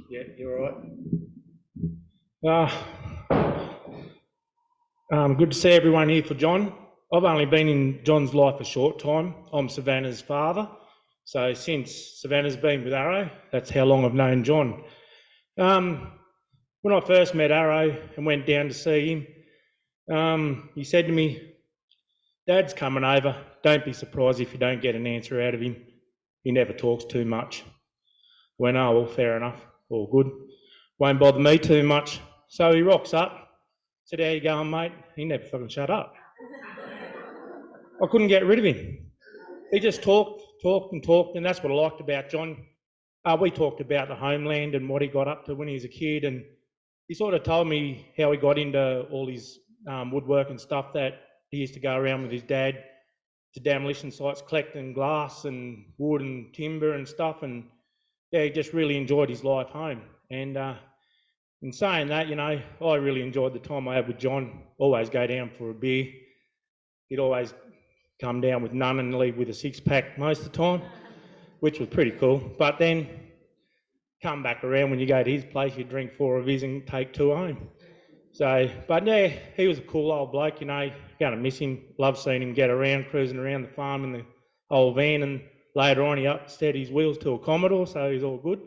Yeah, you're right. Good to see everyone here for John. I've only been in John's life a short time. I'm Savannah's father. So since Savannah's been with Arrow, that's how long I've known John. When I first met Arrow and went down to see him, he said to me, "Dad's coming over. Don't be surprised if you don't get an answer out of him. He never talks too much." I went, "Oh, well, fair enough. All good. Won't bother me too much." So he rocks up. Said, "How you going, mate?" He never fucking shut up. I couldn't get rid of him. He just talked, and that's what I liked about John. We talked about the homeland and what he got up to when he was a kid, and he sort of told me how he got into all his woodwork and stuff, that he used to go around with his dad to demolition sites collecting glass and wood and timber and stuff, and yeah, he just really enjoyed his life home. And in saying that, you know, I really enjoyed the time I had with John. Always go down for a beer. He'd always come down with none and leave with a six-pack most of the time, which was pretty cool. But then come back around when you go to his place, you drink 4 of his and take 2 home. So, but yeah, he was a cool old bloke, you know. Going to miss him. Love seeing him get around, cruising around the farm in the old van, and later on he upset his wheels to a Commodore, so he's all good.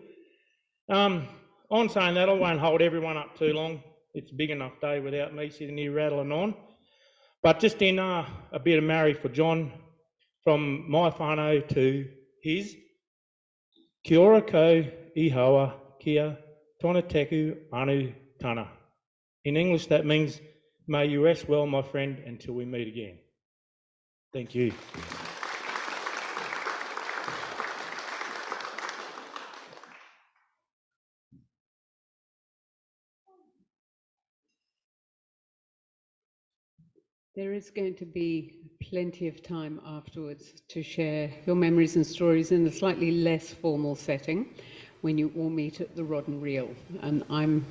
On saying that, I won't hold everyone up too long. It's a big enough day without me sitting here rattling on. But just in a bit of Mary for John, from my whānau to his, kia ora ko ihoa kia tona teku anu tana. In English that means, may you rest well, my friend, until we meet again. Thank you. There is going to be plenty of time afterwards to share your memories and stories in a slightly less formal setting when you all meet at the Rod and Reel. And I'm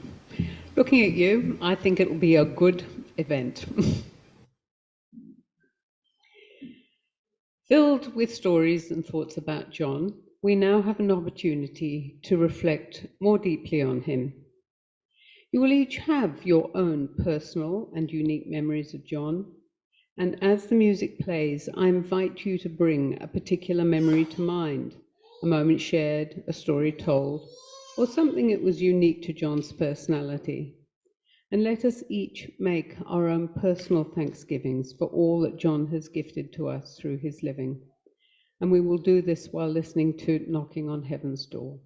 looking at you. I think it will be a good event. Filled with stories and thoughts about John, we now have an opportunity to reflect more deeply on him. You will each have your own personal and unique memories of John, and as the music plays, I invite you to bring a particular memory to mind, a moment shared, a story told, or something that was unique to John's personality. And let us each make our own personal thanksgivings for all that John has gifted to us through his living. And we will do this while listening to Knocking on Heaven's Door.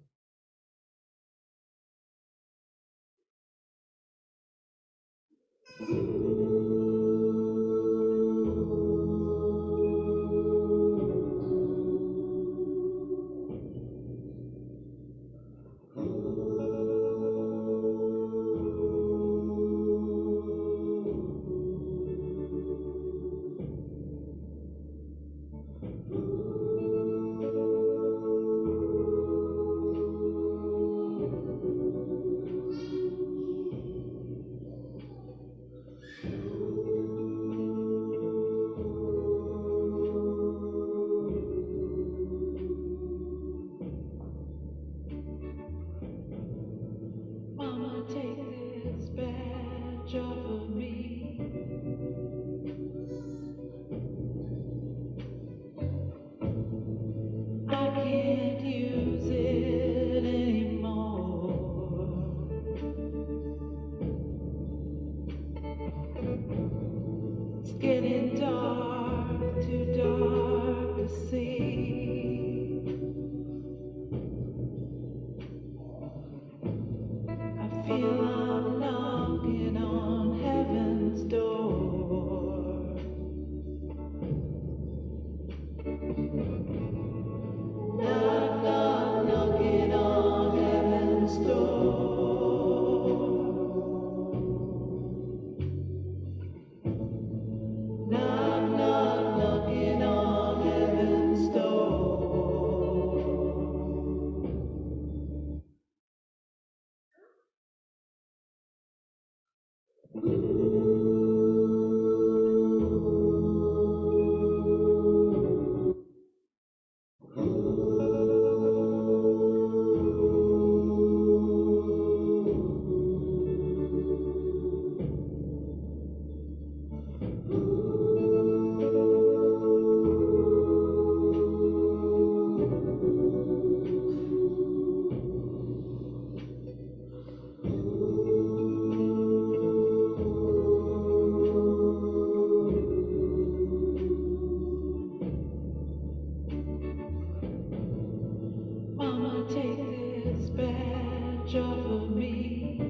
Mama, take this badge off of me.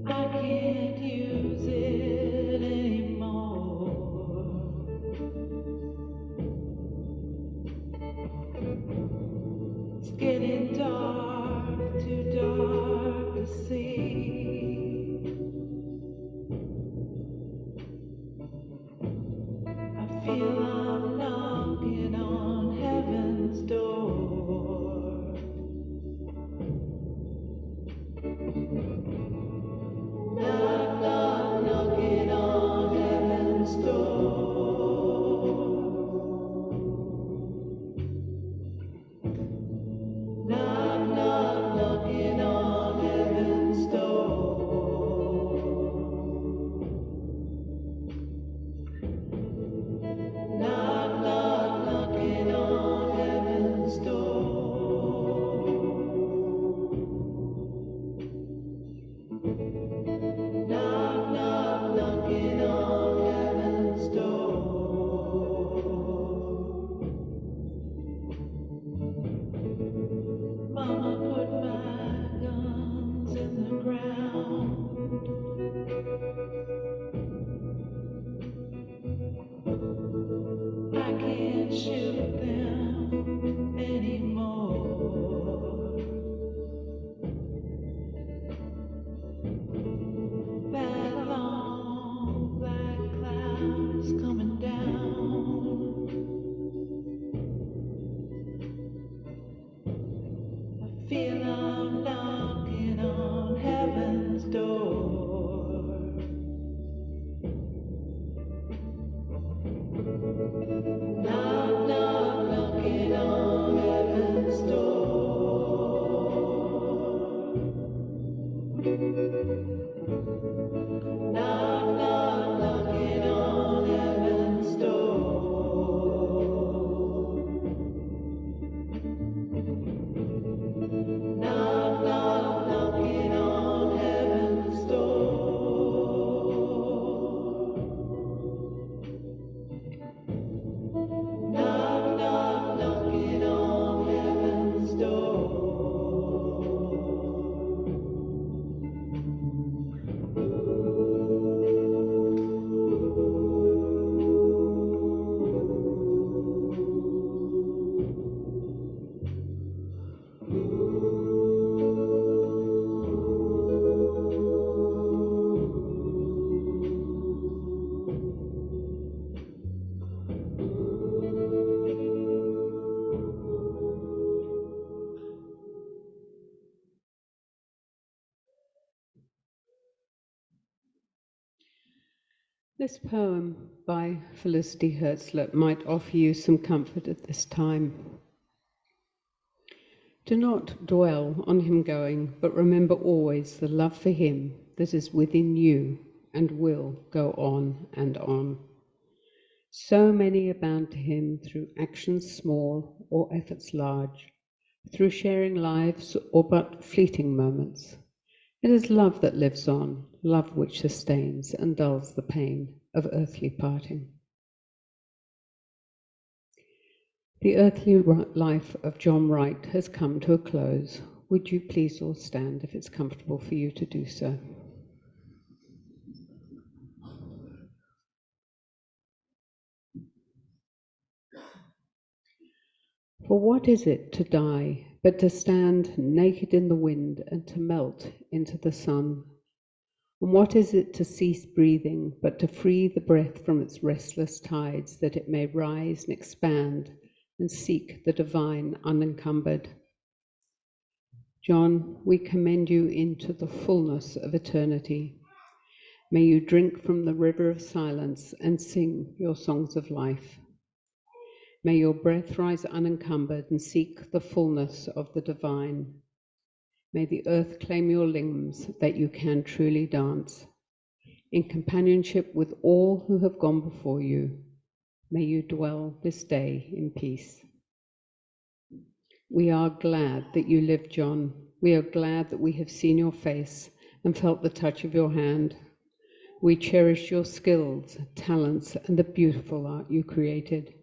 I can't use it anymore. It's getting dark, too dark to see. I feel I'm knocking on heaven's door. Knock, knock, knocking on heaven's door. Knock, knock, knocking on heaven's door. Knock, knock, knocking on heaven's door. Knock, knock, knocking on heaven's door. Mama put my guns in the ground. I can't shoot them anymore. That long black cloud is coming down. I feel I'm knocking on heaven's door. Knock, knock, knocking on heaven's door. Knock, knock, knocking on heaven's door. Knock, knock, knocking on heaven's door. Knock, knock, knocking on heaven's door. This poem by Felicity Hertzler might offer you some comfort at this time. Do not dwell on him going, but remember always the love for him that is within you and will go on and on. So many are bound to him through actions small or efforts large, through sharing lives or but fleeting moments. It is love that lives on, love which sustains and dulls the pain of earthly parting. The earthly life of John Wright has come to a close. Would you please all stand if it's comfortable for you to do so? For what is it to die but to stand naked in the wind and to melt into the sun? And what is it to cease breathing but to free the breath from its restless tides that it may rise and expand and seek the divine unencumbered? John, we commend you into the fullness of eternity. May you drink from the river of silence and sing your songs of life. May your breath rise unencumbered and seek the fullness of the divine. May the earth claim your limbs that you can truly dance. In companionship with all who have gone before you, may you dwell this day in peace. We are glad that you live, John. We are glad that we have seen your face and felt the touch of your hand. We cherish your skills, talents, and the beautiful art you created.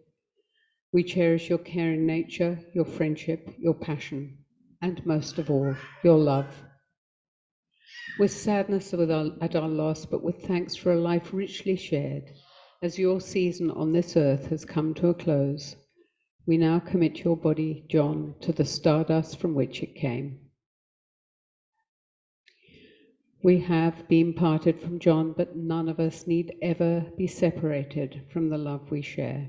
We cherish your caring nature, your friendship, your passion, and most of all, your love. With sadness at our loss, but with thanks for a life richly shared, as your season on this earth has come to a close, we now commit your body, John, to the stardust from which it came. We have been parted from John, but none of us need ever be separated from the love we share.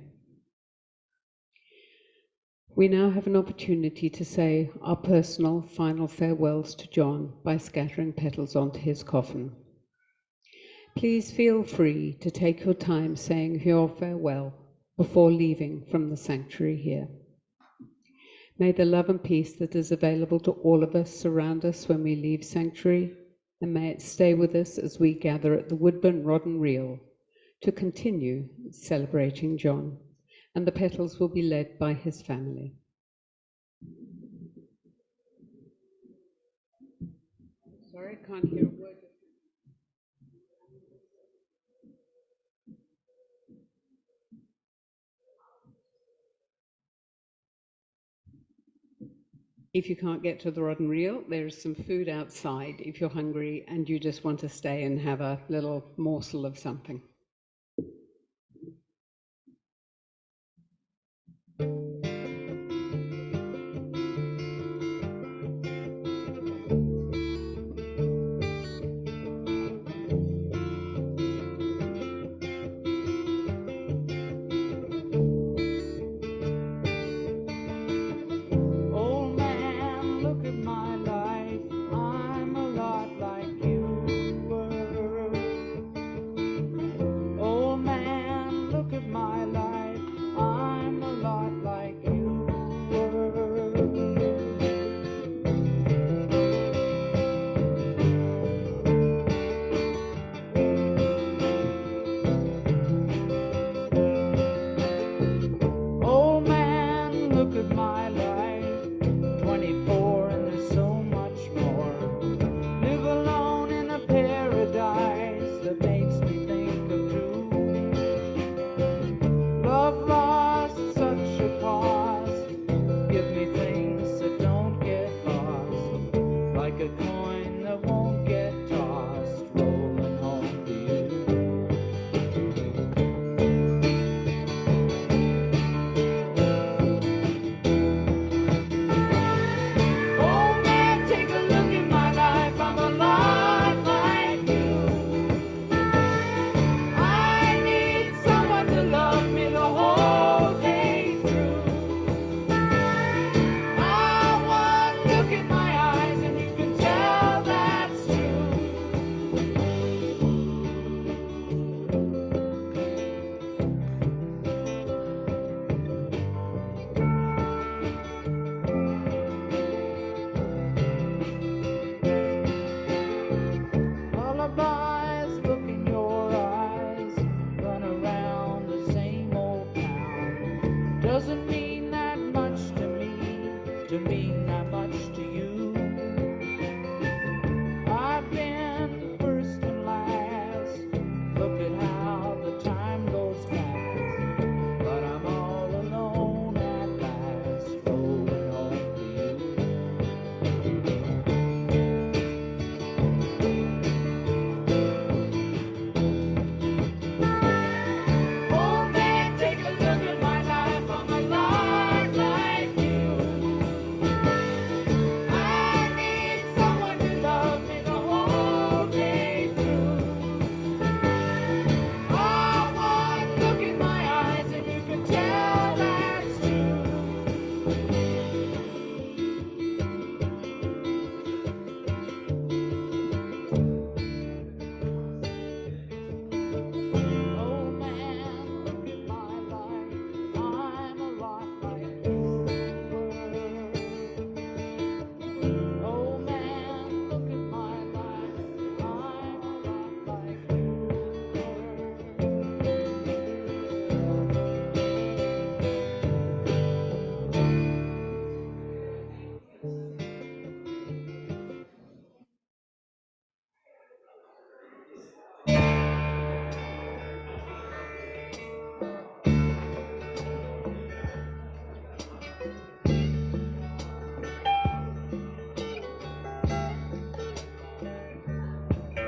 We now have an opportunity to say our personal final farewells to John by scattering petals onto his coffin. Please feel free to take your time saying your farewell before leaving from the sanctuary here. May the love and peace that is available to all of us surround us when we leave sanctuary, and may it stay with us as we gather at the Woodburn Rod and Reel to continue celebrating John. And the petals will be led by his family. Sorry, can't hear a word. If you can't get to the Rod and Reel, there's some food outside if you're hungry and you just want to stay and have a little morsel of something. Old man, look at my life. I'm a lot like you were.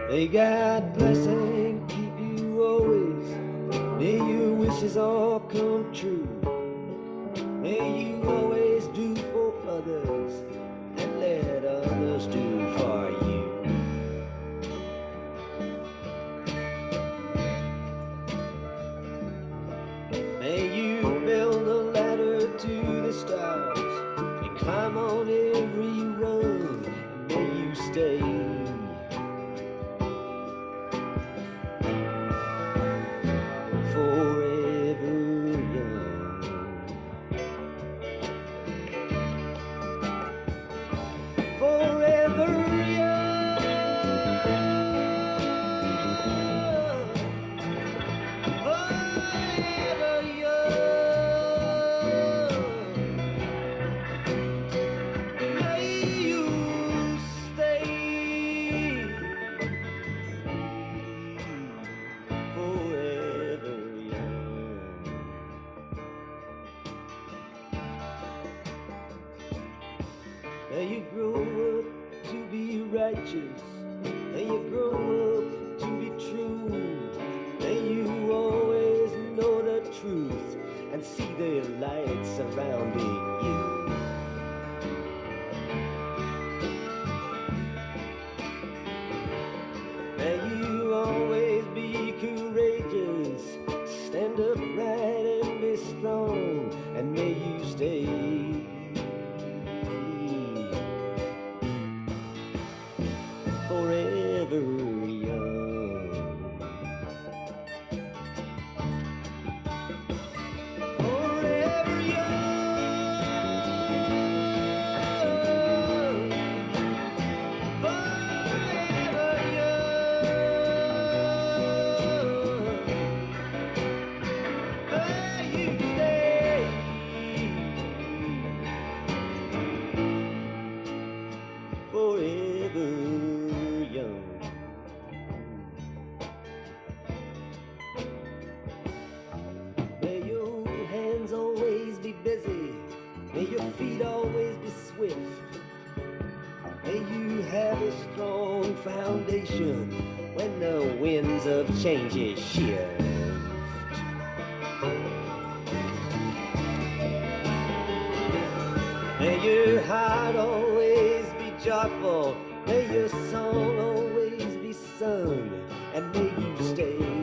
May God bless and keep you always. May your wishes all come true. May you always do for others and let others do for you. May you build a ladder to the stars and climb on every rung. And may you stay forever young. Forever young. Forever young. May you stay forever young. May you grow up to be righteous. May you grow up to be true. May you always know the truth and see the light surrounding you. May you always be courageous, stand upright and be strong, and may you stay forever young. Forever young. Forever young. May you stay forever young. May your hands always be busy. May your feet always be swift. May you have a strong foundation when the winds of change shift. May your heart always be joyful. May your song always be sung. And may you stay